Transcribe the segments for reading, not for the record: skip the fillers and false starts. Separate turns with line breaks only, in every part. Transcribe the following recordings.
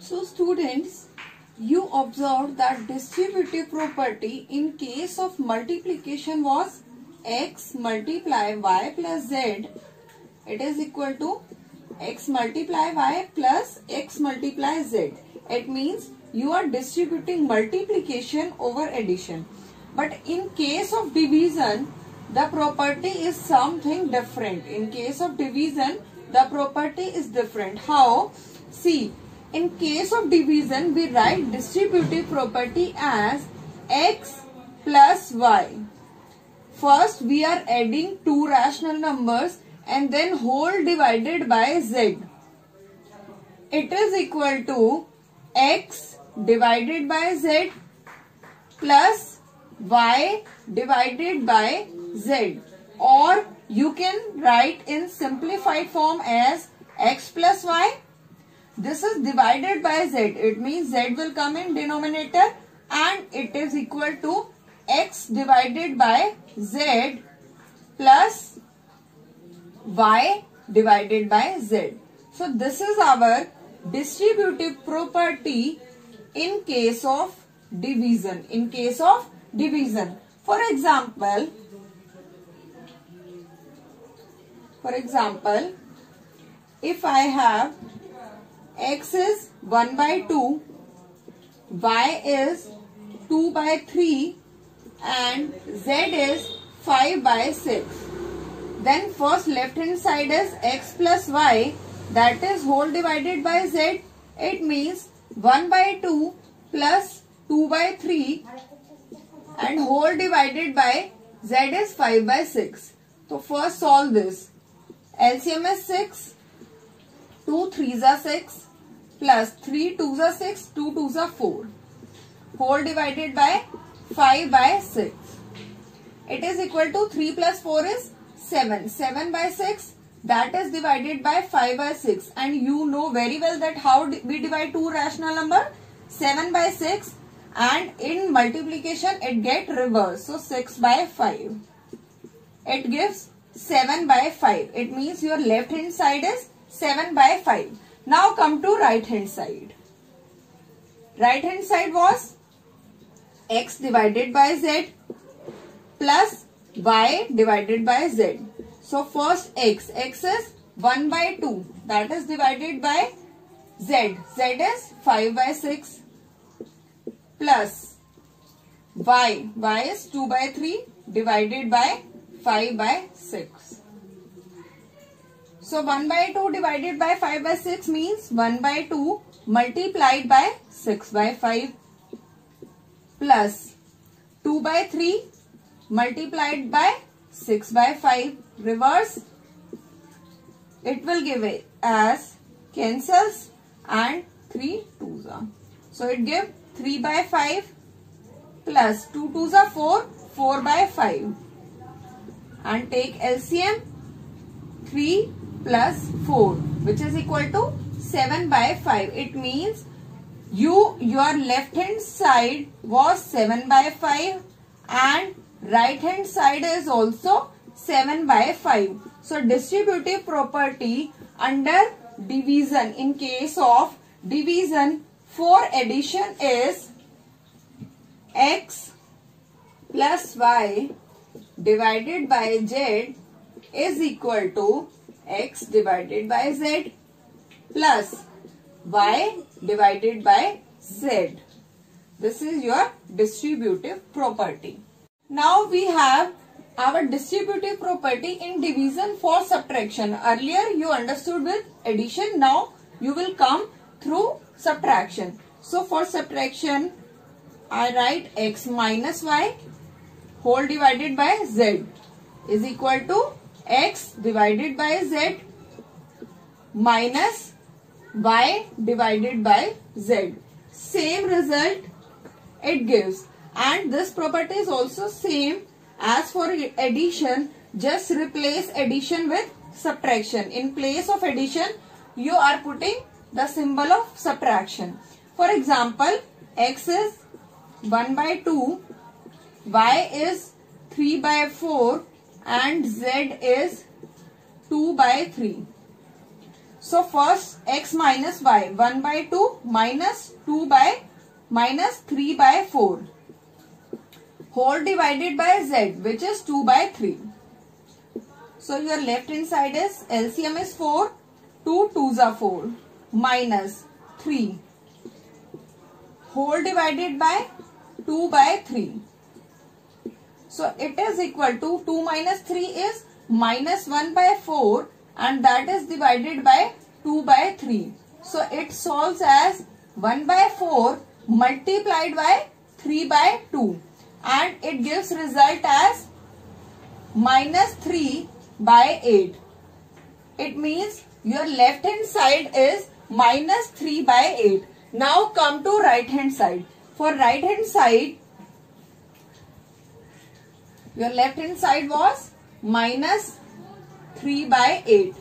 So students, you observed that distributive property in case of multiplication was x multiply y plus z. It is equal to x multiply y plus x multiply z. It means you are distributing multiplication over addition. But in case of division, the property is something different. In case of division, the property is different. How? See, in case of division, we write distributive property as x plus y. First, we are adding two rational numbers and then whole divided by z. It is equal to x divided by z plus y divided by z, or you can write in simplified form as x plus y. This is divided by z. It means z will come in denominator and it is equal to x divided by z plus y divided by z. So this is our distributive property in case of division. In case of division. For example, if I have x is 1 by 2, y is 2 by 3 and z is 5 by 6. Then first left hand side is x plus y, that is whole divided by z. It means 1 by 2 plus 2 by 3 and whole divided by z is 5 by 6. So first solve this. LCM is 6, 2 3s are 6 plus 3 2s are 6, 2 2s are 4. Whole divided by 5 by 6. It is equal to 3 plus 4 is 7. 7 by 6, that is divided by 5 by 6. And you know very well that how we divide two rational number? 7 by 6, and in multiplication it get reverse. So 6 by 5. It gives 7 by 5. It means your left hand side is 7 by 5. Now come to right hand side. Right hand side was x divided by z plus y divided by z. So first x is 1 by 2, that is divided by z. Z is 5 by 6 plus y is 2 by 3 divided by 5 by 6. So 1 by 2 divided by 5 by 6 means 1 by 2 multiplied by 6 by 5 plus 2 by 3 multiplied by 6 by 5. Reverse. It will give it as cancels and 3 2s are. So it gives 3 by 5 plus 2 2s are 4, 4 by 5. And take LCM, 3 plus 4, which is equal to 7 by 5. It means your left hand side was 7 by 5 and right hand side is also 7 by 5. So distributive property under division, in case of division for addition is x plus y divided by z is equal to x divided by z plus y divided by z. This is your distributive property. Now we have our distributive property in division for subtraction. Earlier you understood with addition. Now you will come through subtraction. So for subtraction, I write x minus y whole divided by z is equal to x divided by z minus y divided by z. Same result it gives. And this property is also same as for addition. Just replace addition with subtraction. In place of addition, you are putting the symbol of subtraction. For example, x is 1 by 2, y is 3 by 4 and z is 2 by 3. So first x minus y, 1 by 2 minus 2 by minus 3 by 4 whole divided by z, which is 2 by 3. So your left hand side is LCM is 4, 2 2s are 4 minus 3 whole divided by 2 by 3. So it is equal to 2 minus 3 is minus 1 by 4 and that is divided by 2 by 3. So it solves as 1 by 4 multiplied by 3 by 2 and it gives result as minus 3 by 8. It means your left hand side is minus 3 by 8. Now come to right hand side. For right hand side, your left hand side was minus 3 by 8.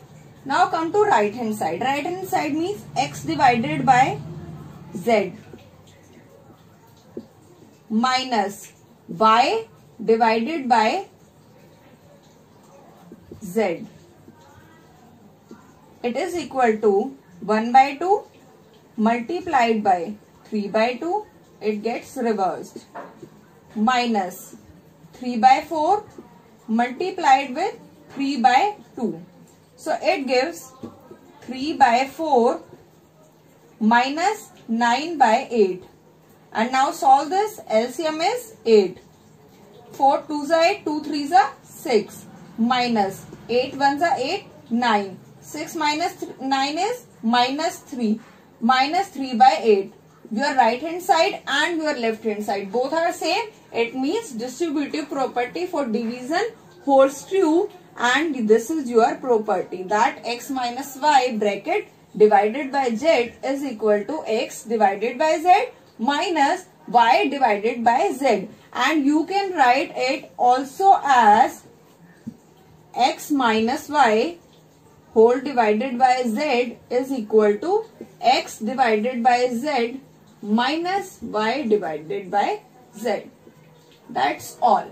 Now come to right hand side. Right hand side means x divided by z minus y divided by z. It is equal to 1 by 2 multiplied by 3 by 2. It gets reversed. Minus 3 by 4 multiplied with 3 by 2. So it gives 3 by 4 minus 9 by 8. And now solve this. LCM is 8. 4 2s are 8, 2 3s are 6. Minus 8 1s are 8, 9. 6 minus 9 is minus 3. Minus 3 by 8. Your right hand side and your left hand side both are same. It means distributive property for division holds true, and this is your property that x minus y bracket divided by z is equal to x divided by z minus y divided by z, and you can write it also as x minus y whole divided by z is equal to x divided by z minus y divided by z. That's all.